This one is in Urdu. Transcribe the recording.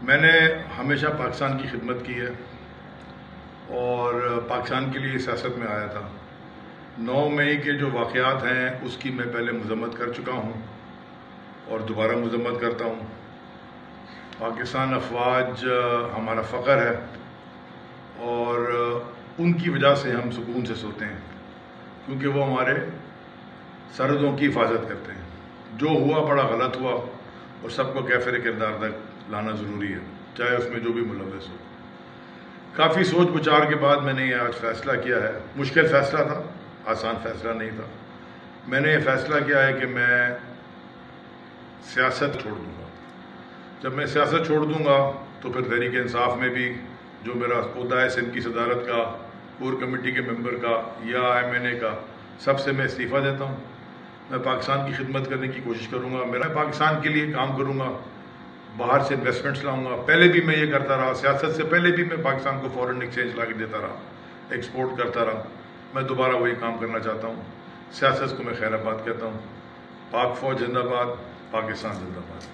میں نے ہمیشہ پاکستان کی خدمت کی ہے اور پاکستان کے لیے سیاست میں آیا تھا۔ 9 مئی کے جو واقعات ہیں اس کی میں پہلے مذمت کر چکا ہوں اور دوبارہ مذمت کرتا ہوں۔ پاکستان افواج ہمارا فخر ہے اور ان کی وجہ سے ہم سکون سے سوتے ہیں، کیونکہ وہ ہمارے سرحدوں کی حفاظت کرتے ہیں۔ جو ہوا بڑا غلط ہوا اور سب کو کیفر کردار تک لانا ضروری ہے، چاہے اس میں جو بھی ملوث ہو۔ کافی سوچ بچار کے بعد میں نے یہ آج فیصلہ کیا ہے۔ مشکل فیصلہ تھا، آسان فیصلہ نہیں تھا۔ میں نے یہ فیصلہ کیا ہے کہ میں سیاست چھوڑ دوں گا۔ جب میں سیاست چھوڑ دوں گا تو پھر تحریک انصاف میں بھی جو میرا عہدہ ہے سندھ کی صدارت کا، کور کمیٹی کے ممبر کا یا MNA کا، سب سے میں استعفیٰ دیتا ہوں۔ میں پاکستان کی خدمت کرنے کی کوشش کروں گا، میرا پاکستان کے لیے کام کروں گا، باہر سے انویسٹمنٹس لاؤں گا۔ پہلے بھی میں یہ کرتا رہا، سیاست سے پہلے بھی میں پاکستان کو فورن ایکسچینج لا کے دیتا رہا، ایکسپورٹ کرتا رہا۔ میں دوبارہ وہی کام کرنا چاہتا ہوں۔ سیاست کو میں خیر آباد کہتا ہوں۔ پاک فوج زندہ باد، پاکستان زندہ باد۔